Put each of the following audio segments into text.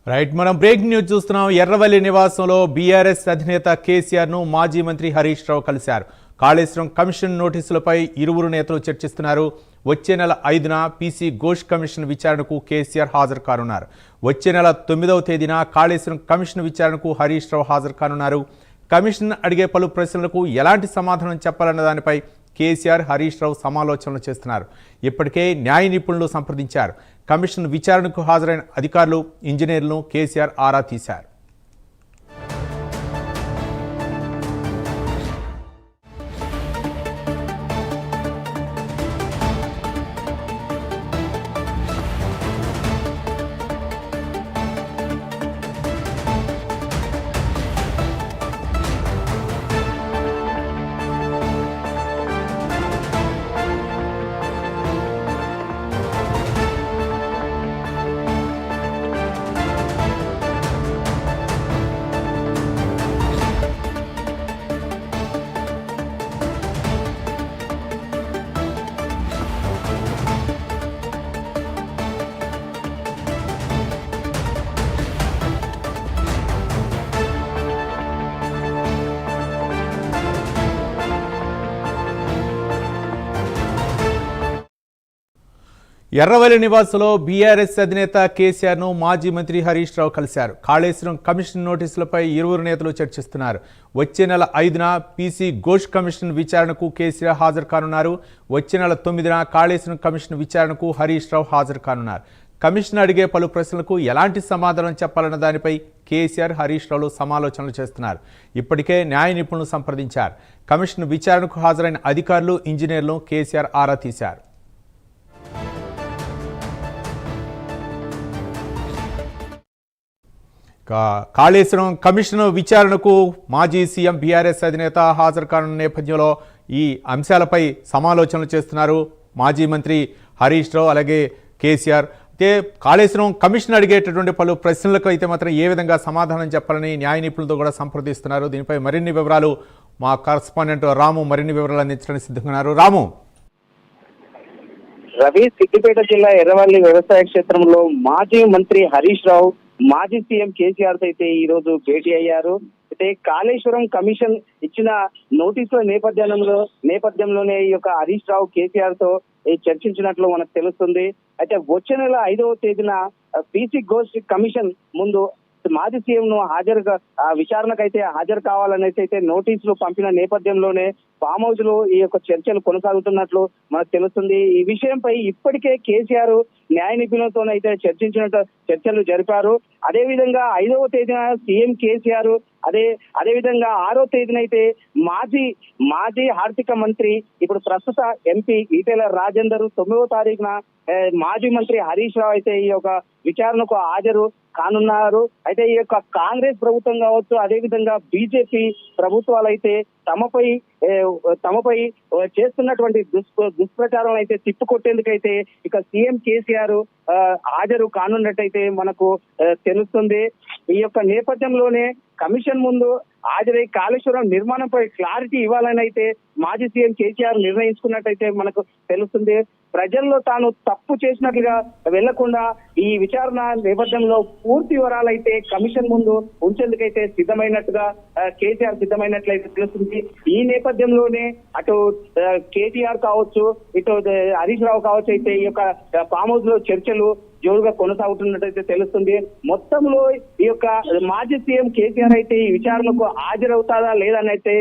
Right, మనం breaking news చూస్తున్నాం. ఎర్రవల్లి నివాసంలో బీఆర్ఎస్ అధినేత కేసీఆర్ ను మాజీ మంత్రి హరీష్ రావు కలిశారు. కాళేశ్వరం కమిషన్ నోటీసులపై ఇరువురు నేతలు చర్చిస్తున్నారు. వచ్చే నెల 5న పీసీ ఘోష్ కమిషన్ విచారణకు కేసీఆర్ హాజరు కానున్నారు. వచ్చే నెల 9వ తేదీన కాళేశ్వరం కమిషన్ విచారణకు హరీష్ రావు హాజరు కానున్నారు. కమిషన్ అడిగే పలు ప్రశ్నలకు ఎలాంటి సమాధానం చెప్పాలన్న దానిపై కేసీఆర్ హరీష్ రావు సమాలోచనలు చేస్తున్నారు. ఇప్పటికే న్యాయ నిపుణులు సంప్రదించారు. కమిషన్ విచారణకు హాజరైన అధికారులు, ఇంజనీర్లను కేసీఆర్ ఆరా తీశారు. ఎర్రవల్లి నివాసంలో బీఆర్ఎస్ అధినేత కేసీఆర్ ను మాజీ మంత్రి హరీష్ రావు కలిశారు. కాళేశ్వరం కమిషన్ నోటీసులపై ఇరువురు నేతలు చర్చిస్తున్నారు. వచ్చే నెల 5న పీసీ ఘోష్ కమిషన్ విచారణకు కేసీఆర్ హాజరు కానున్నారు. వచ్చే నెల 9న కాళేశ్వరం కమిషన్ విచారణకు హరీష్ రావు హాజరు కానున్నారు. కమిషన్ అడిగే పలు ప్రశ్నలకు ఎలాంటి సమాధానం చెప్పాలన్న దానిపై కేసీఆర్ హరీష్ రావులు సమాలోచనలు చేస్తున్నారు. ఇప్పటికే న్యాయ నిపుణులు సంప్రదించారు. కమిషన్ విచారణకు హాజరైన అధికారులు, ఇంజనీర్లను కేసీఆర్ ఆరా తీశారు. కాళేశ్వరం కమిషన్ విచారణకు మాజీ సీఎం బీఆర్ఎస్ అధినేత హాజరు కానున్న నేపథ్యంలో ఈ అంశాలపై సమాలోచనలు చేస్తున్నారు మాజీ మంత్రి హరీష్ రావు, అలాగే కేసీఆర్. అయితే కాళేశ్వరం కమిషన్ అడిగేటటువంటి పలు ప్రశ్నలకు అయితే మాత్రం ఏ విధంగా సమాధానం చెప్పాలని న్యాయ నిపుణులతో కూడా సంప్రదిస్తున్నారు. దీనిపై మరిన్ని వివరాలు మా కరస్పాండెంట్ రాము మరిన్ని వివరాలు అందించడానికి సిద్ధంగా ఉన్నారు. రాము. రవి, సిద్దిపేట జిల్లా ఎర్రవల్లి వ్యవసాయ క్షేత్రంలో మాజీ మంత్రి హరీష్ రావు మాజీ సీఎం కేసీఆర్ తో అయితే ఈ రోజు భేటీ అయ్యారు. అయితే కాళేశ్వరం కమిషన్ ఇచ్చిన నోటీసుల నేపథ్యంలోనే ఈ యొక్క హరీష్ రావు కేసీఆర్ తో చర్చించినట్లు మనకు తెలుస్తుంది. అయితే వచ్చే నెల 5వ తేదీన పీసీ ఘోష్ కమిషన్ ముందు మాజీ సీఎం ను విచారణకైతే హాజరు కావాలనేసి అయితే నోటీసులు పంపిన నేపథ్యంలోనే ఫామ్ హౌస్ లో ఈ యొక్క చర్చలు కొనసాగుతున్నట్లు మనకు తెలుస్తుంది. ఈ విషయంపై ఇప్పటికే కేసీఆర్ న్యాయ నిపుణులతోనైతే చర్చలు జరిపారు. అదే విధంగా 5వ తేదీన సీఎం కేసీఆర్ అదే విధంగా 6వ తేదీన అయితే మాజీ ఆర్థిక మంత్రి, ఇప్పుడు ప్రస్తుత ఎంపీ ఈటెల రాజేందర్, 9వ తారీఖున మాజీ మంత్రి హరీష్ రావు అయితే ఈ యొక్క విచారణకు హాజరు కానున్నారు. అయితే ఈ యొక్క కాంగ్రెస్ ప్రభుత్వం కావచ్చు, అదే విధంగా బీజేపీ ప్రభుత్వాలు అయితే తమపై చేస్తున్నటువంటి దుష్ప్రచారం అయితే తిప్పుకొట్టేందుకైతే ఇక సీఎం కేసీఆర్ హాజరు కానున్నట్టయితే మనకు తెలుస్తుంది. ఈ యొక్క నేపథ్యంలోనే కమిషన్ ముందు హాజరై కాళేశ్వరం నిర్మాణంపై క్లారిటీ ఇవ్వాలని అయితే మాజీ సీఎం కేసీఆర్ నిర్ణయించుకున్నట్టయితే మనకు తెలుస్తుంది. ప్రజల్లో తాను తప్పు చేసినట్లుగా వెళ్లకుండా ఈ విచారణ నేపథ్యంలో పూర్తి వివరాలైతే కమిషన్ ముందు ఉంచేందుకైతే కేసీఆర్ సిద్ధమైనట్లయితే తెలుస్తుంది. ఈ నేపథ్యంలోనే అటు కేటీఆర్ కావచ్చు, ఇటు హరీష్ రావు కావచ్చు అయితే ఈ యొక్క ఫామ్ హౌస్ లో చర్చలు జోరుగా కొనసాగుతున్నట్టయితే తెలుస్తుంది. మొత్తంలో ఈ యొక్క మాజీ సీఎం కేసీఆర్ అయితే ఈ విచారణకు హాజరవుతారా లేదని అయితే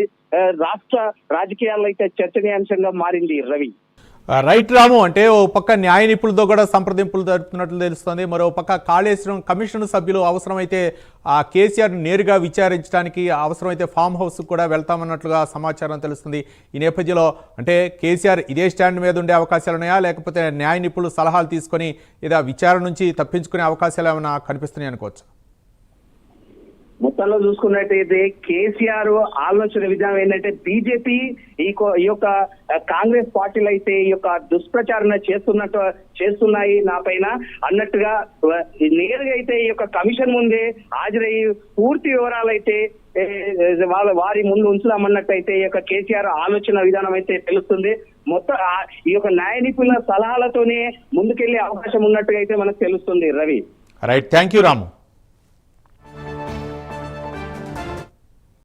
రాష్ట్ర రాజకీయాల్లో అయితే చర్చనీయాంశంగా మారింది. రవి. రైట్ రాము, అంటే ఓ పక్క న్యాయ నిపుణులతో కూడా సంప్రదింపులు జరుపుతున్నట్లు తెలుస్తుంది. మరో పక్క కాళేశ్వరం కమిషన్ సభ్యులు అవసరమైతే ఆ కేసీఆర్ నేరుగా విచారించడానికి అవసరమైతే ఫామ్ హౌస్ కూడా వెళ్తామన్నట్లుగా సమాచారం తెలుస్తుంది. ఈ నేపథ్యంలో అంటే కేసీఆర్ ఇదే స్టాండ్ మీద ఉండే అవకాశాలు ఉన్నాయా, లేకపోతే న్యాయ నిపుణులు సలహాలు తీసుకొని లేదా విచారణ నుంచి తప్పించుకునే అవకాశాలు ఏమైనా కనిపిస్తున్నాయి అనుకోవచ్చు? మొత్తంలో చూసుకున్నట్టయితే కేసీఆర్ ఆలోచన విధానం ఏంటంటే బీజేపీ ఈ యొక్క కాంగ్రెస్ పార్టీలు అయితే ఈ యొక్క దుష్ప్రచారణ చేస్తున్నాయి నా పైన అన్నట్టుగా నేరుగా అయితే ఈ యొక్క కమిషన్ ముందే హాజరయ్యి పూర్తి వివరాలు అయితే వారి ముందు ఉంచుదామన్నట్టయితే ఈ యొక్క కేసీఆర్ ఆలోచన విధానం అయితే తెలుస్తుంది. మొత్తం ఈ యొక్క న్యాయ నిపుణుల సలహాలతోనే ముందుకెళ్లే అవకాశం ఉన్నట్టుగా అయితే మనకు తెలుస్తుంది. Ravi. Right, thank you Ramu.